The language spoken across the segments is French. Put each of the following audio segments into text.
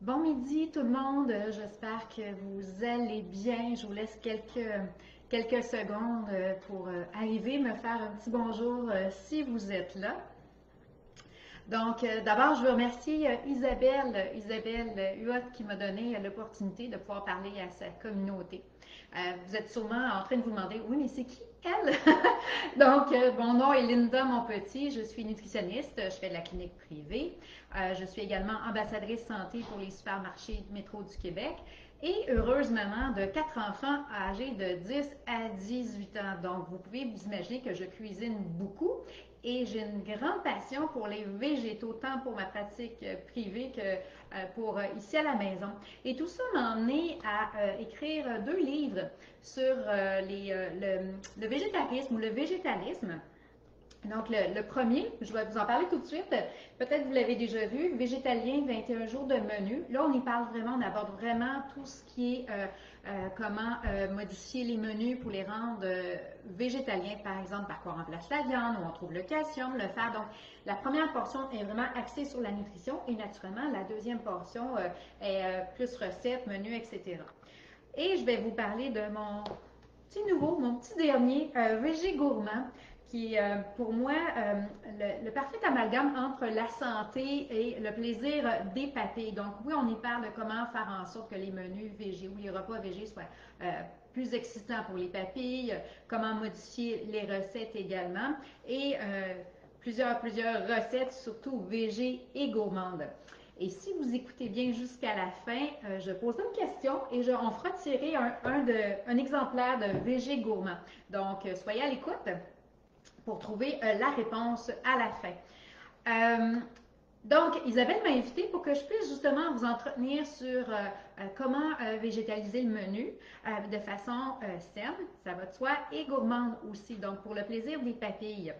Bon midi tout le monde, j'espère que vous allez bien. Je vous laisse quelques secondes pour arriver me faire un petit bonjour si vous êtes là. Donc, d'abord, je veux remercier Isabelle Huot qui m'a donné l'opportunité de pouvoir parler à sa communauté. Vous êtes sûrement en train de vous demander, oui, mais c'est qui elle? Donc, mon nom est Linda Monpetit, je suis nutritionniste, je fais de la clinique privée. Je suis également ambassadrice santé pour les supermarchés métro du Québec et heureuse maman de 4 enfants âgés de 10 à 18 ans. Donc, vous pouvez vous imaginer que je cuisine beaucoup et j'ai une grande passion pour les végétaux, tant pour ma pratique privée que pour ici à la maison. Et tout ça m'a emmené à écrire 2 livres sur le végétarisme ou le végétalisme. Donc, le premier, je vais vous en parler tout de suite. Peut-être vous l'avez déjà vu, Végétalien, 21 jours de menu. Là, on y parle vraiment, on aborde vraiment tout ce qui est comment modifier les menus pour les rendre végétaliens, par exemple, par quoi on remplace la viande, où on trouve le calcium, le fer. Donc, la première portion est vraiment axée sur la nutrition et naturellement, la deuxième portion est plus recettes, menus, etc. Et je vais vous parler de mon petit nouveau, mon petit dernier, Végé Gourmand, qui est pour moi le parfait amalgame entre la santé et le plaisir d'épater. Donc oui, on y parle de comment faire en sorte que les menus végés ou les repas végés soient plus excitants pour les papilles, comment modifier les recettes également et plusieurs recettes, surtout végés et gourmandes. Et si vous écoutez bien jusqu'à la fin, je poserai une question et on fera tirer un exemplaire de VG Gourmand. Donc, soyez à l'écoute pour trouver la réponse à la fin. Donc, Isabelle m'a invité pour que je puisse justement vous entretenir sur comment végétaliser le menu de façon saine, ça va de soi, et gourmande aussi, donc pour le plaisir des papilles.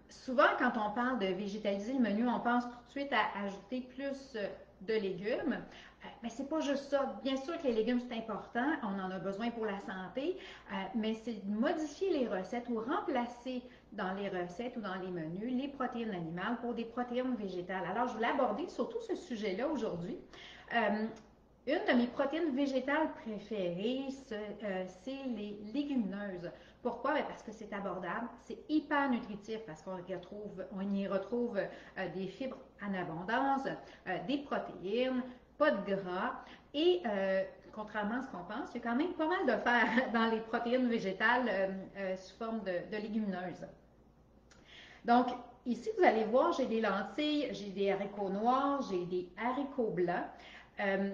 Souvent, quand on parle de végétaliser le menu, on pense tout de suite à ajouter plus de légumes. Mais c'est pas juste ça. Bien sûr que les légumes, c'est important, on en a besoin pour la santé, mais c'est de modifier les recettes ou remplacer dans les recettes ou dans les menus les protéines animales pour des protéines végétales. Alors, je voulais aborder surtout ce sujet-là aujourd'hui. Une de mes protéines végétales préférées, c'est les légumineuses. Pourquoi? Bien parce que c'est abordable, c'est hyper nutritif parce on y retrouve des fibres en abondance, des protéines, pas de gras et contrairement à ce qu'on pense, il y a quand même pas mal de fer dans les protéines végétales sous forme de légumineuses. Donc, ici, vous allez voir, j'ai des lentilles, j'ai des haricots noirs, j'ai des haricots blancs. Euh,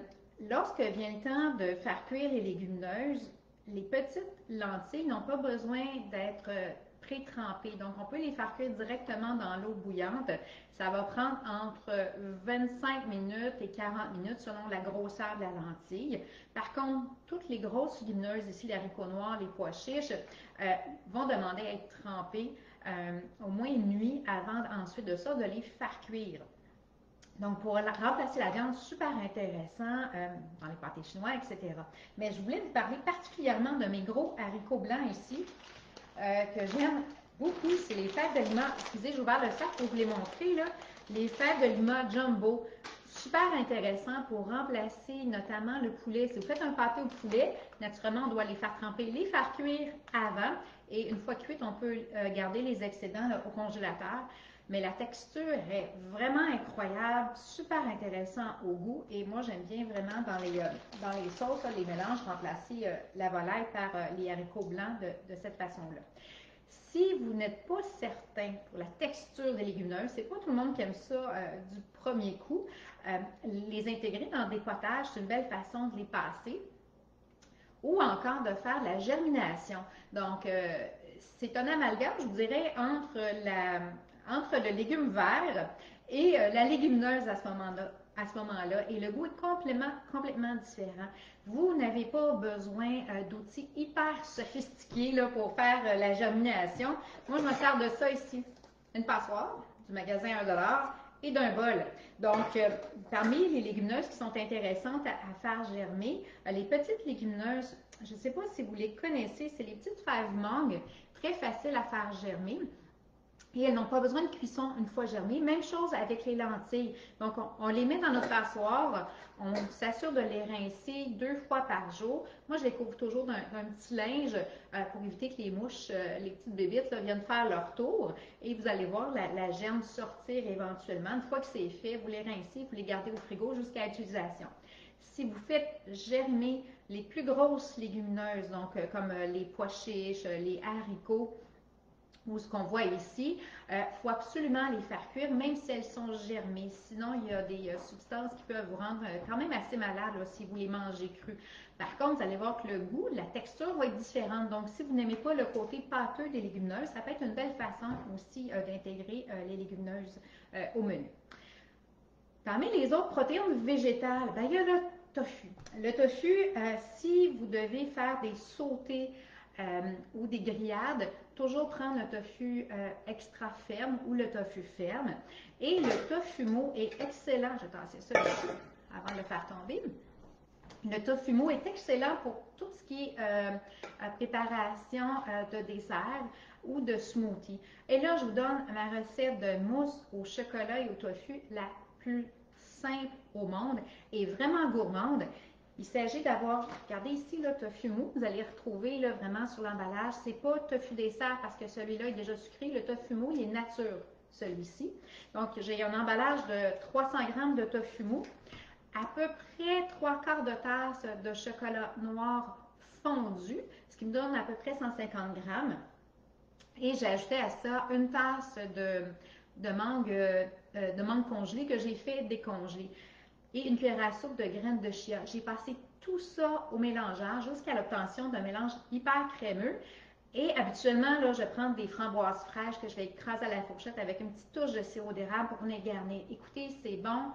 Lorsque vient le temps de faire cuire les légumineuses, les petites lentilles n'ont pas besoin d'être pré-trempées. Donc, on peut les faire cuire directement dans l'eau bouillante. Ça va prendre entre 25 minutes et 40 minutes selon la grosseur de la lentille. Par contre, toutes les grosses légumineuses, ici les haricots noirs, les pois chiches, vont demander à être trempées au moins une nuit avant ensuite de ça de les faire cuire. Donc, pour remplacer la viande, super intéressant dans les pâtés chinois, etc. Mais je voulais vous parler particulièrement de mes gros haricots blancs ici, que j'aime beaucoup. C'est les fèves de Lima. Excusez, j'ai ouvert le sac pour vous les montrer, là. Les fèves de Lima Jumbo. Super intéressant pour remplacer notamment le poulet. Si vous faites un pâté au poulet, naturellement, on doit les faire tremper, les faire cuire avant. Et une fois cuites, on peut garder les excédents là, au congélateur. Mais la texture est vraiment incroyable, super intéressant au goût. Et moi, j'aime bien vraiment dans les sauces, là, les mélanges, remplacer la volaille par les haricots blancs de cette façon-là. Si vous n'êtes pas certain pour la texture des légumineuses, c'est pas tout le monde qui aime ça du premier coup. Les intégrer dans des potages, c'est une belle façon de les passer. Ou encore de faire de la germination. Donc, c'est un amalgame, je vous dirais, entre le légume vert et la légumineuse à ce moment-là. Et le goût est complètement différent. Vous n'avez pas besoin d'outils hyper sophistiqués là, pour faire la germination. Moi, je me sers de ça ici. Une passoire du magasin 1$ et d'un bol. Donc, parmi les légumineuses qui sont intéressantes à faire germer, les petites légumineuses, je ne sais pas si vous les connaissez, c'est les petites fèves mangue, très faciles à faire germer. et elles n'ont pas besoin de cuisson une fois germées. Même chose avec les lentilles. Donc, on les met dans notre passoire, on s'assure de les rincer 2 fois par jour. Moi, je les couvre toujours d'un petit linge pour éviter que les mouches, les petites bébites, là, viennent faire leur tour. Et vous allez voir la germe sortir éventuellement. Une fois que c'est fait, vous les rincez, vous les gardez au frigo jusqu'à l'utilisation. Si vous faites germer les plus grosses légumineuses, donc comme les pois chiches, les haricots, ou ce qu'on voit ici, faut absolument les faire cuire, même si elles sont germées. Sinon, il y a des substances qui peuvent vous rendre quand même assez malade là, si vous les mangez crus. Par contre, vous allez voir que le goût, la texture va être différente. Donc, si vous n'aimez pas le côté pâteux des légumineuses, ça peut être une belle façon aussi d'intégrer les légumineuses au menu. Parmi les autres protéines végétales, ben, il y a le tofu. Le tofu, si vous devez faire des sautés ou des grillades, toujours prendre le tofu extra ferme ou le tofu ferme. Et le tofu mou est excellent. Je vais tasser ça ici avant de le faire tomber. Le tofu mou est excellent pour tout ce qui est préparation de dessert ou de smoothie. Et là, je vous donne ma recette de mousse au chocolat et au tofu, la plus simple au monde et vraiment gourmande. Il s'agit d'avoir, regardez ici, le tofu mou, vous allez retrouver là, vraiment sur l'emballage, c'est pas tofu dessert parce que celui-là est déjà sucré, le tofu mou, il est nature, celui-ci. Donc, j'ai un emballage de 300 g de tofu mou, à peu près 3/4 de tasse de chocolat noir fondu, ce qui me donne à peu près 150 g. Et j'ai ajouté à ça une tasse de mangue congelée que j'ai fait décongeler et une cuillère à soupe de graines de chia. J'ai passé tout ça au mélangeur jusqu'à l'obtention d'un mélange hyper crémeux. Et habituellement, là, je prends des framboises fraîches que je vais écraser à la fourchette avec une petite touche de sirop d'érable pour venir garnir. Écoutez, c'est bon.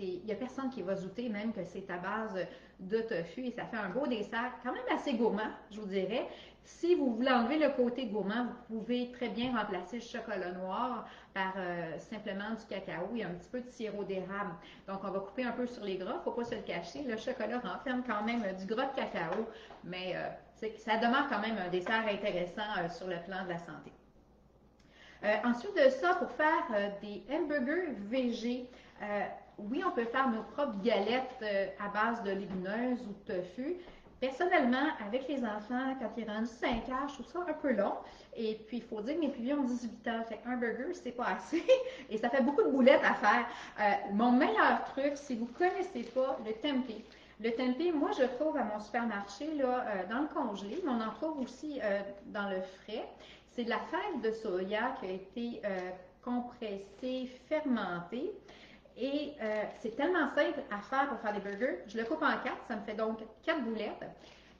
Il n'y a personne qui va douter même que c'est à base de tofu et ça fait un beau dessert quand même assez gourmand, je vous dirais. Si vous voulez enlever le côté gourmand, vous pouvez très bien remplacer le chocolat noir par simplement du cacao et un petit peu de sirop d'érable. Donc, on va couper un peu sur les gras, il ne faut pas se le cacher. Le chocolat renferme quand même du gras de cacao, mais ça demeure quand même un dessert intéressant sur le plan de la santé. Ensuite de ça, pour faire des hamburgers végés, oui, on peut faire nos propres galettes à base de légumineuses ou de tofu. Personnellement, avec les enfants, quand ils rendent 5 heures, je trouve ça un peu long. Et puis, il faut dire que mes plus vieux ont 18 ans. Fait qu'un burger, c'est pas assez. Et ça fait beaucoup de boulettes à faire. Mon meilleur truc, si vous ne connaissez pas le tempeh. Le tempeh, moi, je trouve à mon supermarché, là, dans le congelé, mais on en trouve aussi dans le frais. C'est de la fève de soya qui a été compressée, fermentée. Et c'est tellement simple à faire pour faire des burgers. Je le coupe en 4, ça me fait donc 4 boulettes.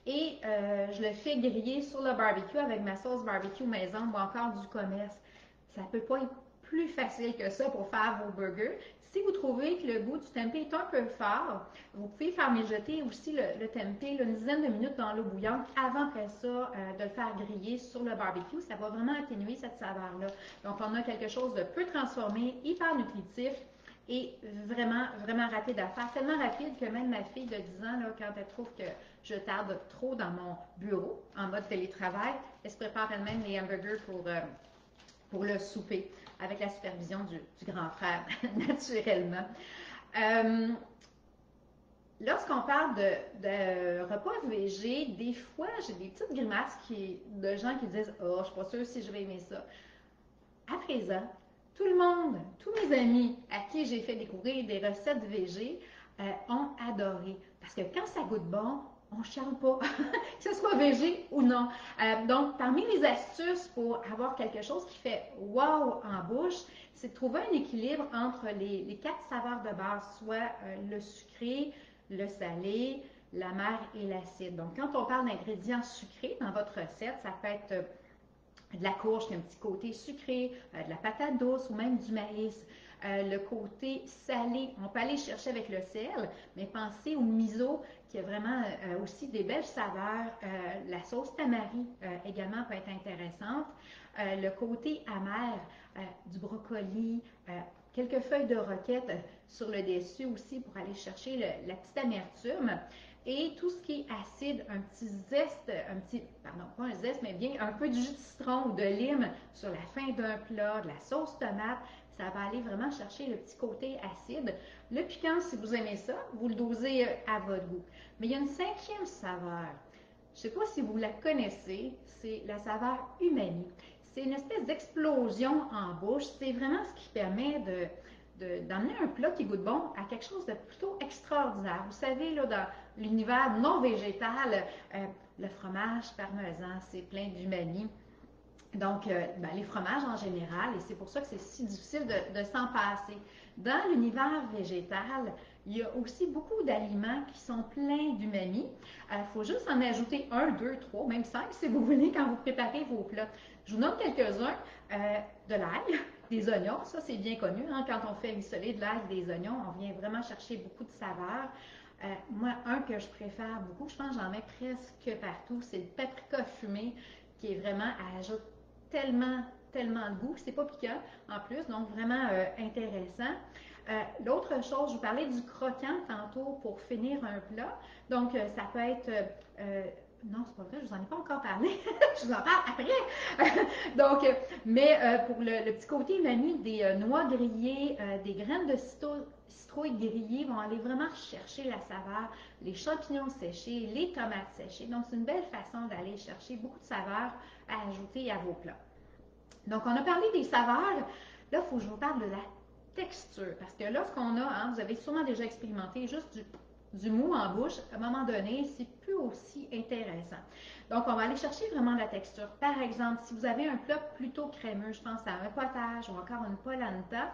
Et je le fais griller sur le barbecue avec ma sauce barbecue maison ou encore du commerce. Ça ne peut pas être plus facile que ça pour faire vos burgers. Si vous trouvez que le goût du tempeh est un peu fort, vous pouvez faire mijoter aussi le tempeh une dizaine de minutes dans l'eau bouillante avant après ça de le faire griller sur le barbecue. Ça va vraiment atténuer cette saveur-là. Donc, on a quelque chose de peu transformé, hyper nutritif et vraiment, vraiment rapide à faire. Tellement rapide que même ma fille de 10 ans, là, quand elle trouve que je tarde trop dans mon bureau en mode télétravail, elle se prépare elle-même les hamburgers pour le souper avec la supervision du grand frère, naturellement. Lorsqu'on parle de repas végé, des fois, j'ai des petites grimaces de gens qui disent « Oh, je ne suis pas sûre si je vais aimer ça ». À présent, tout le monde, tous mes amis à qui j'ai fait découvrir des recettes végé ont adoré. Parce que quand ça goûte bon, on ne charle pas, que ce soit végé ou non. Donc, parmi les astuces pour avoir quelque chose qui fait wow en bouche, c'est de trouver un équilibre entre les 4 saveurs de base, soit le sucré, le salé, l'amer et l'acide. Donc, quand on parle d'ingrédients sucrés dans votre recette, ça peut être de la courge qui a un petit côté sucré, de la patate douce ou même du maïs. Le côté salé, on peut aller chercher avec le sel, mais pensez au miso qui a vraiment aussi des belles saveurs. La sauce tamari également peut être intéressante. Le côté amer, du brocoli, quelques feuilles de roquette sur le dessus aussi pour aller chercher la petite amertume. Et tout ce qui est acide, un petit zeste, pardon, pas un zeste, mais bien un peu de jus de citron ou de lime sur la fin d'un plat, de la sauce tomate, ça va aller vraiment chercher le petit côté acide. Le piquant, si vous aimez ça, vous le dosez à votre goût. Mais il y a une cinquième saveur. Je ne sais pas si vous la connaissez, c'est la saveur umami. C'est une espèce d'explosion en bouche. C'est vraiment ce qui permet d'emmener un plat qui goûte bon à quelque chose de plutôt extraordinaire. Vous savez, là, dans l'univers non végétal, le fromage parmesan, c'est plein d'umami. Donc, les fromages en général, et c'est pour ça que c'est si difficile de s'en passer. Dans l'univers végétal, il y a aussi beaucoup d'aliments qui sont pleins d'umami. Il faut juste en ajouter 1, 2, 3, même 5 si vous voulez quand vous préparez vos plats. Je vous nomme quelques-uns. De l'ail, des oignons, ça c'est bien connu. Hein, quand on fait rissoler de l'ail et des oignons, on vient vraiment chercher beaucoup de saveurs. Moi, un que je préfère beaucoup, je pense que j'en mets presque partout, c'est le paprika fumé qui est vraiment, elle ajoute tellement de goût. C'est pas piquant en plus, donc vraiment intéressant. L'autre chose, je vous parlais du croquant tantôt pour finir un plat. Donc, ça peut être... non, c'est pas vrai, je vous en ai pas encore parlé. Je vous en parle après. Donc, mais pour le petit côté umami, des noix grillées, des graines de citrouille grillées vont aller vraiment chercher la saveur, les champignons séchés, les tomates séchées. Donc, c'est une belle façon d'aller chercher beaucoup de saveurs à ajouter à vos plats. Donc, on a parlé des saveurs. Là, il faut que je vous parle de la texture. Parce que là, ce qu'on a, hein, vous avez sûrement déjà expérimenté juste du mou en bouche, à un moment donné, c'est plus aussi intéressant. Donc, on va aller chercher vraiment la texture. Par exemple, si vous avez un plat plutôt crémeux, je pense à un potage ou encore une polenta,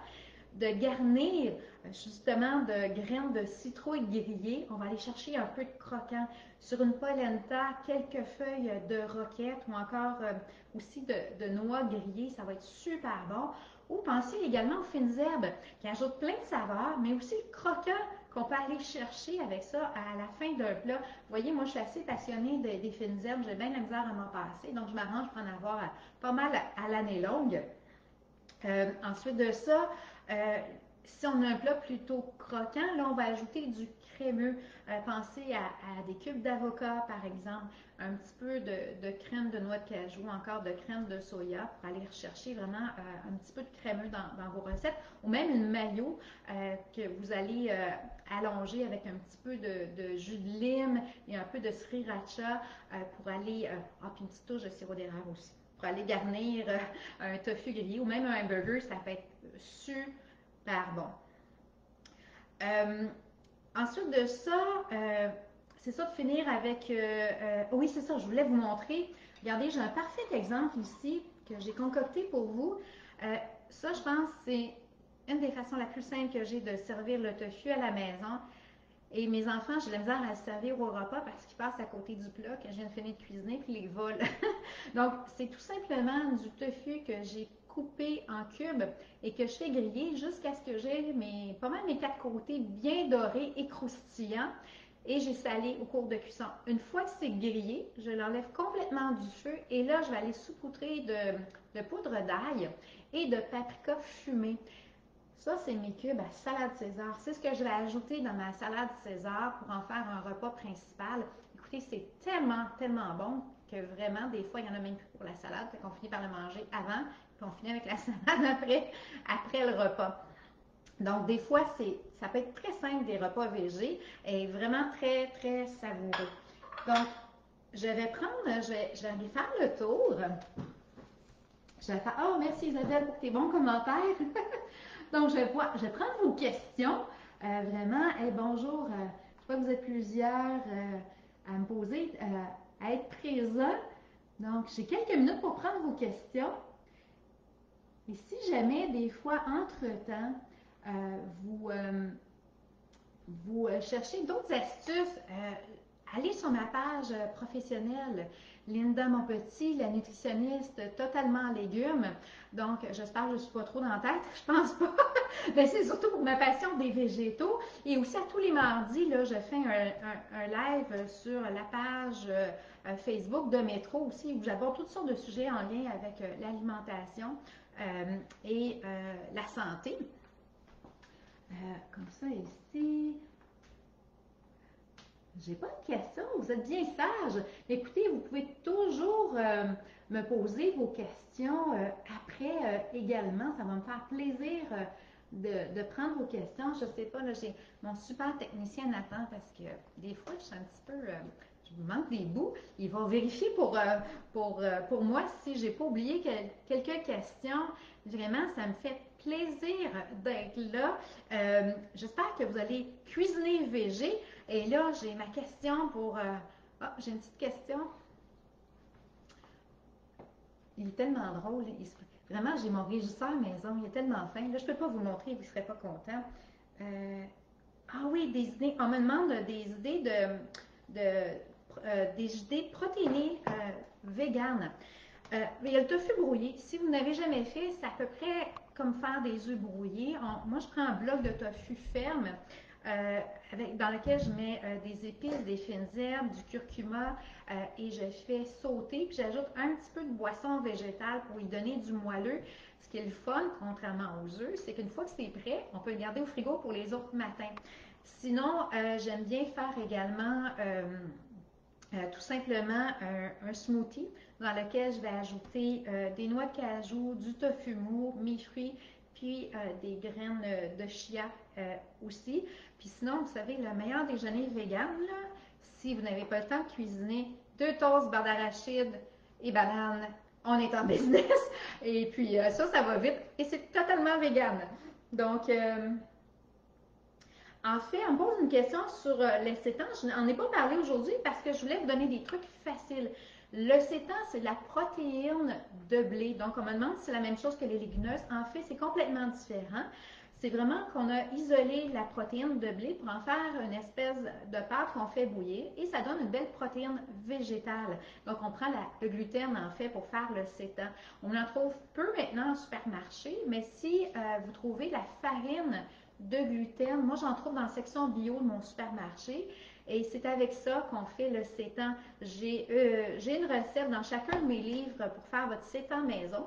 de garnir justement de graines de citrouille grillées, on va aller chercher un peu de croquant. Sur une polenta, quelques feuilles de roquette ou encore aussi de noix grillées, ça va être super bon. Ou pensez également aux fines herbes qui ajoutent plein de saveurs, mais aussi le croquant qu'on peut aller chercher avec ça à la fin d'un plat. Vous voyez, moi, je suis assez passionnée des fines herbes. J'ai bien la misère à m'en passer, donc je m'arrange pour en avoir pas mal à l'année longue. Ensuite de ça, si on a un plat plutôt croquant, là, on va ajouter du crémeux. Pensez à des cubes d'avocat, par exemple, un petit peu de crème de noix de cajou, encore de crème de soya pour aller rechercher vraiment un petit peu de crémeux dans vos recettes, ou même une mayo que vous allez allonger avec un petit peu de jus de lime et un peu de sriracha pour aller, puis une petite touche de sirop d'érable aussi, pour aller garnir un tofu grillé ou même un hamburger, ça peut être super bon. Ensuite de ça, c'est ça de finir avec... oui, c'est ça, je voulais vous montrer. Regardez, j'ai un parfait exemple ici que j'ai concocté pour vous. Ça, je pense, c'est une des façons la plus simples que j'ai de servir le tofu à la maison. Et mes enfants, j'ai la misère à le servir au repas parce qu'ils passent à côté du plat que je viens de finir de cuisiner puis les volent. Donc, c'est tout simplement du tofu que j'ai coupé en cubes et que je fais griller jusqu'à ce que j'ai pas mal mes 4 côtés bien dorés et croustillants. Et j'ai salé au cours de cuisson. Une fois que c'est grillé, je l'enlève complètement du feu et là, je vais aller saupoudrer de poudre d'ail et de paprika fumé. Ça, c'est mes cubes à salade César. C'est ce que je vais ajouter dans ma salade César pour en faire un repas principal. Écoutez, c'est tellement bon que vraiment, des fois, il n'y en a même plus pour la salade. Fait qu'on finit par le manger avant, puis on finit avec la salade après le repas. Donc, des fois, ça peut être très simple des repas végés et vraiment très, très savoureux. Donc, je vais aller faire le tour. Je vais faire... Oh, merci Isabelle pour tes bons commentaires. Donc, je vais prendre vos questions. Vraiment, bonjour. Je vois que vous êtes plusieurs à me poser, à être présents. Donc, j'ai quelques minutes pour prendre vos questions. Et si jamais, des fois, entre-temps, vous cherchez d'autres astuces, allez sur ma page professionnelle, Linda Monpetit, la nutritionniste totalement en légumes. Donc, j'espère que je ne suis pas trop dans la tête, je pense pas. Mais c'est surtout pour ma passion des végétaux. Et aussi, à tous les mardis, là, je fais un live sur la page Facebook de Métro aussi, où j'aborde toutes sortes de sujets en lien avec l'alimentation et la santé. Comme ça ici. J'ai pas de questions, vous êtes bien sage. Écoutez, vous pouvez toujours me poser vos questions après également. Ça va me faire plaisir de prendre vos questions. Je sais pas, là, j'ai mon super technicien Nathan parce que des fois, je suis un petit peu, je me manque des bouts. Il va vérifier pour moi si j'ai pas oublié quelques questions. Vraiment, ça me fait plaisir d'être là. J'espère que vous allez cuisiner végé. Et là, j'ai ma question pour... j'ai une petite question. Il est tellement drôle. Vraiment, j'ai mon régisseur maison. Il est tellement fin. Là, je ne peux pas vous le montrer, vous ne serez pas content. Ah oui, des idées. On me demande des idées des idées protéinées véganes. Il y a le tofu brouillé. Si vous n'avez jamais fait, c'est à peu près comme faire des œufs brouillés. Moi, je prends un bloc de tofu ferme dans lequel je mets des épices, des fines herbes, du curcuma et je fais sauter. Puis j'ajoute un petit peu de boisson végétale pour lui donner du moelleux. Ce qui est le fun, contrairement aux œufs, c'est qu'une fois que c'est prêt, on peut le garder au frigo pour les autres matins. Sinon, j'aime bien faire également tout simplement un smoothie dans lequel je vais ajouter des noix de cajou, du tofu mou, mes fruits, puis des graines de chia aussi. Puis sinon, vous savez, le meilleur déjeuner vegan, là, si vous n'avez pas le temps de cuisiner, 2 toasts beurre d'arachide et banane, on est en business. Et puis ça va vite et c'est totalement vegan. Donc, en fait, on me pose une question sur le sétan. Je n'en ai pas parlé aujourd'hui parce que je voulais vous donner des trucs faciles. Le sétan, c'est de la protéine de blé. Donc, on me demande si c'est la même chose que les légumineuses. En fait, c'est complètement différent. C'est vraiment qu'on a isolé la protéine de blé pour en faire une espèce de pâte qu'on fait bouillir et ça donne une belle protéine végétale. Donc, on prend le gluten en fait pour faire le sétan. On en trouve peu maintenant en supermarché, mais si vous trouvez la farine de gluten. Moi, j'en trouve dans la section bio de mon supermarché et c'est avec ça qu'on fait le sétan. J'ai une recette dans chacun de mes livres pour faire votre sétan maison.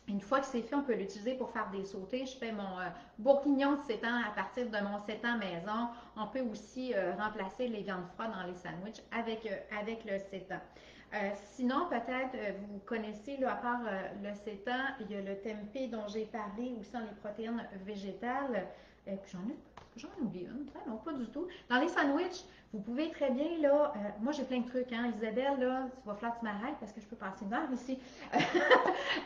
Une fois que c'est fait, on peut l'utiliser pour faire des sautés. Je fais mon bourguignon de sétan à partir de mon sétan maison. On peut aussi remplacer les viandes froides dans les sandwichs avec le sétan. Sinon, peut-être, vous connaissez, là, à part le sétan, il y a le tempeh dont j'ai parlé, aussi dans les protéines végétales. Puis j'en oublie une. Non, pas du tout. Dans les sandwichs, vous pouvez très bien, là, moi j'ai plein de trucs, hein. Isabelle, là, tu vas falloir que tu m'arrêtes parce que je peux passer une heure ici.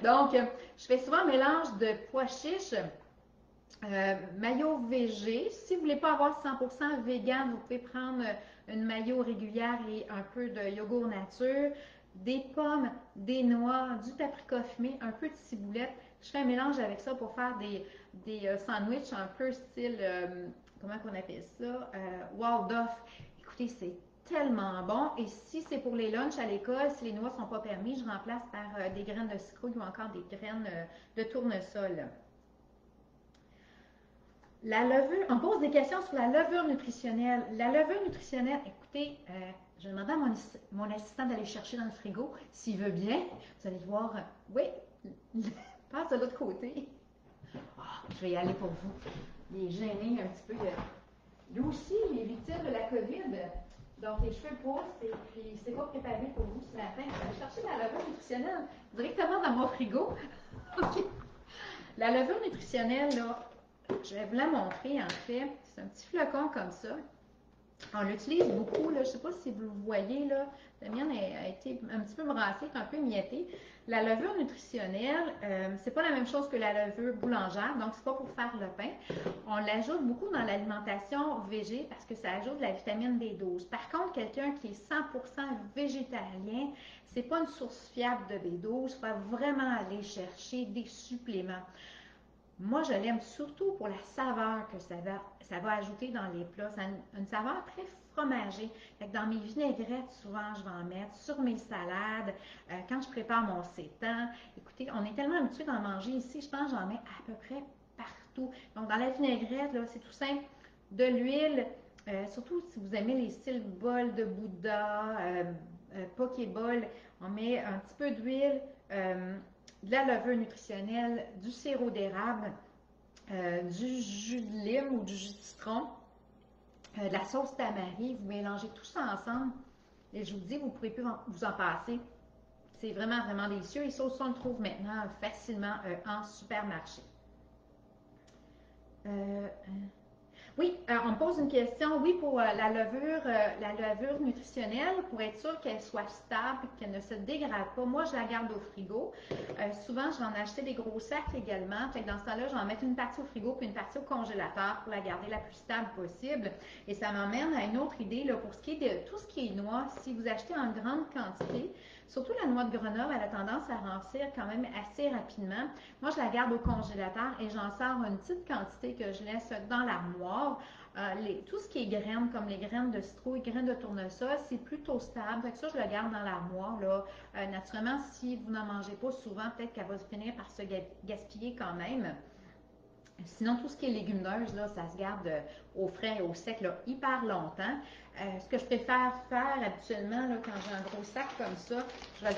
Donc, je fais souvent un mélange de pois chiches, mayo végé. Si vous ne voulez pas avoir 100% vegan, vous pouvez prendre une mayo régulière et un peu de yogourt nature, des pommes, des noix, du paprika fumé, un peu de ciboulette. Je fais un mélange avec ça pour faire des sandwichs un peu style, comment on appelle ça, Waldorf. Écoutez, c'est tellement bon. Et si c'est pour les lunchs à l'école, si les noix ne sont pas permis, je remplace par des graines de citrouille ou encore des graines de tournesol. La levure, on pose des questions sur la levure nutritionnelle. La levure nutritionnelle, écoutez, je vais demander à mon assistant d'aller chercher dans le frigo s'il veut bien. Vous allez voir, oui, passe de l'autre côté. Oh, je vais y aller pour vous. Il est gêné un petit peu. Lui aussi, il est victime de la COVID. Donc, les cheveux poussent et puis il ne s'est pas préparé pour vous ce matin. Je vais aller chercher la levure nutritionnelle directement dans mon frigo. OK. La levure nutritionnelle, là, je vais vous la montrer en fait. C'est un petit flacon comme ça. On l'utilise beaucoup, là, je ne sais pas si vous le voyez, là, la mienne a été un petit peu brassée, un peu miettée. La levure nutritionnelle, c'est pas la même chose que la levure boulangère, donc c'est pas pour faire le pain. On l'ajoute beaucoup dans l'alimentation végé parce que ça ajoute de la vitamine B12. Par contre, quelqu'un qui est 100% végétalien, c'est pas une source fiable de B12, il faut vraiment aller chercher des suppléments. Moi, je l'aime surtout pour la saveur que ça va ajouter dans les plats. Ça a une saveur très fromagée. Fait que dans mes vinaigrettes, souvent, je vais en mettre sur mes salades. Quand je prépare mon sétan, écoutez, on est tellement habitué d'en manger ici, je pense que j'en mets à peu près partout. Donc, dans la vinaigrette, là, c'est tout simple. De l'huile, surtout si vous aimez les styles bol de Bouddha, pokéball, on met un petit peu d'huile, de la levure nutritionnelle, du sirop d'érable. du jus de lime ou du jus de citron, de la sauce tamari. Vous mélangez tout ça ensemble et je vous dis, vous ne pourrez plus vous en passer. C'est vraiment, vraiment délicieux. Et ça aussi, on le trouve maintenant facilement en supermarché. Oui, on me pose une question. Oui, pour la levure nutritionnelle, pour être sûr qu'elle soit stable, qu'elle ne se dégrade pas, moi, je la garde au frigo. Souvent, je vais en acheter des gros sacs également. Fait que dans ce temps-là, je vais en mettre une partie au frigo puis une partie au congélateur pour la garder la plus stable possible. Et ça m'emmène à une autre idée là, pour ce qui est de tout ce qui est noix. Si vous achetez en grande quantité, surtout la noix de Grenoble, elle a tendance à rancir quand même assez rapidement. Moi, je la garde au congélateur et j'en sors une petite quantité que je laisse dans l'armoire. Tout ce qui est graines, comme les graines de citrouille, graines de tournesol, c'est plutôt stable. Fait que ça, je le garde dans l'armoire. Naturellement, si vous n'en mangez pas souvent, peut-être qu'elle va finir par se gaspiller quand même. Sinon, tout ce qui est légumineuse, là, ça se garde au frais et au sec là, hyper longtemps. Ce que je préfère faire habituellement, là, quand j'ai un gros sac comme ça, je vais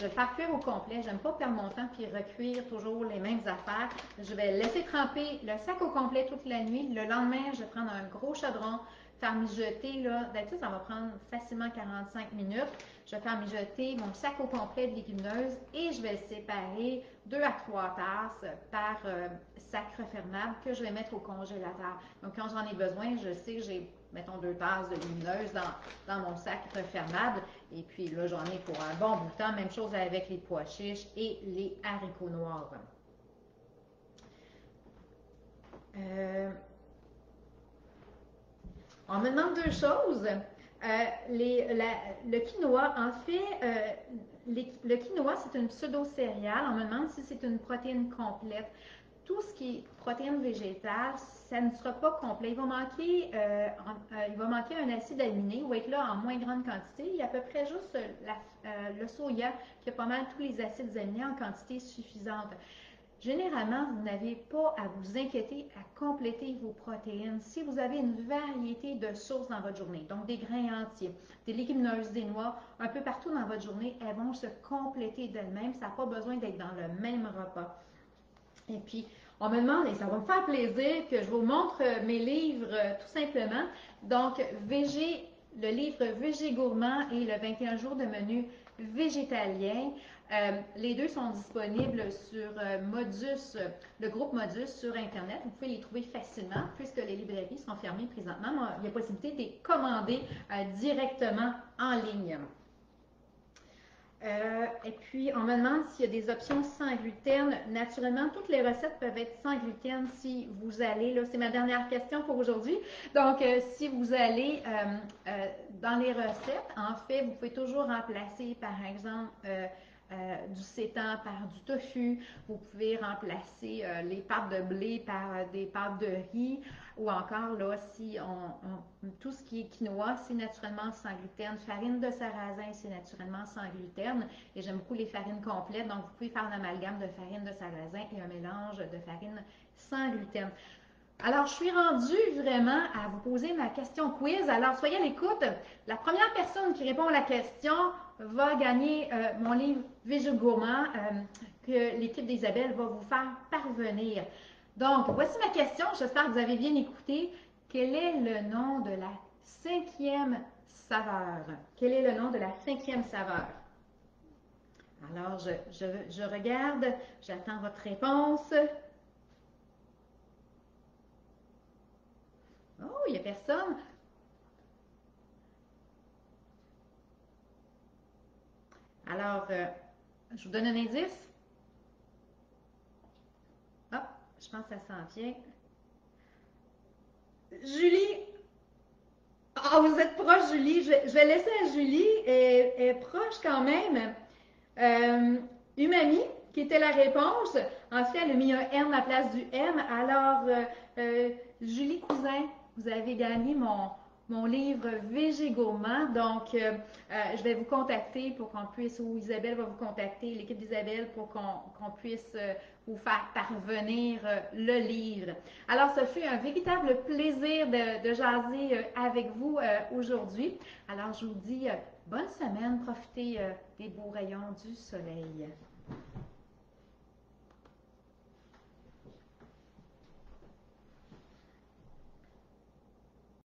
le faire cuire au complet. J'aime pas perdre mon temps puis recuire toujours les mêmes affaires. Je vais laisser tremper le sac au complet toute la nuit. Le lendemain, je vais prendre un gros chaudron, faire mijoter. D'habitude, ça va prendre facilement 45 minutes. Je vais faire mijoter mon sac au complet de légumineuses et je vais le séparer 2 à 3 tasses par sac refermable que je vais mettre au congélateur. Donc, quand j'en ai besoin, je sais que j'ai, mettons, 2 tasses de légumineuses dans mon sac refermable. Et puis là, j'en ai pour un bon bout de temps. Même chose avec les pois chiches et les haricots noirs. On me demande deux choses. Le quinoa, en fait, le quinoa, c'est une pseudo-céréale. On me demande si c'est une protéine complète. Tout ce qui est protéines végétales, ça ne sera pas complet. Il va manquer un acide aminé, ou être là en moins grande quantité. Il y a à peu près juste le soya qui a pas mal tous les acides aminés en quantité suffisante. Généralement, vous n'avez pas à vous inquiéter à compléter vos protéines si vous avez une variété de sources dans votre journée. Donc, des grains entiers, des légumineuses, des noix, un peu partout dans votre journée, elles vont se compléter d'elles-mêmes. Ça n'a pas besoin d'être dans le même repas. Et puis, on me demande, et ça va me faire plaisir, que je vous montre mes livres tout simplement. Donc, le livre Végé gourmand et le 21 jours de menu végétalien. Les deux sont disponibles sur Modus, le groupe Modus sur Internet. Vous pouvez les trouver facilement puisque les librairies sont fermées présentement. Il y a possibilité de les commander directement en ligne. Et puis, on me demande s'il y a des options sans gluten. Naturellement, toutes les recettes peuvent être sans gluten si vous allez, là, c'est ma dernière question pour aujourd'hui. Donc, si vous allez dans les recettes, en fait, vous pouvez toujours remplacer, par exemple, du sétan par du tofu. Vous pouvez remplacer les pâtes de blé par des pâtes de riz. Ou encore, là, si tout ce qui est quinoa, c'est naturellement sans gluten. Farine de sarrasin, c'est naturellement sans gluten. Et j'aime beaucoup les farines complètes. Donc, vous pouvez faire un amalgame de farine de sarrasin et un mélange de farine sans gluten. Alors, je suis rendue vraiment à vous poser ma question quiz. Alors, soyez à l'écoute. La première personne qui répond à la question va gagner mon livre Végé gourmand que l'équipe d'Isabelle va vous faire parvenir. Donc, voici ma question. J'espère que vous avez bien écouté. Quel est le nom de la 5e saveur? Quel est le nom de la 5e saveur? Alors, je regarde. J'attends votre réponse. Oh, il n'y a personne. Alors, je vous donne un indice. Ah, je pense que ça s'en vient. Julie. Ah, vous êtes proche, Julie. Je vais laisser à Julie. Elle est proche quand même. Umami, qui était la réponse. En fait, elle a mis un M à la place du M. Alors, Julie Cousin, vous avez gagné mon livre Végé gourmand. Donc, je vais vous contacter pour qu'on puisse, ou Isabelle va vous contacter, l'équipe d'Isabelle, pour qu'on puisse vous faire parvenir le livre. Alors, ce fut un véritable plaisir de jaser avec vous aujourd'hui. Alors, je vous dis bonne semaine, profitez des beaux rayons du soleil.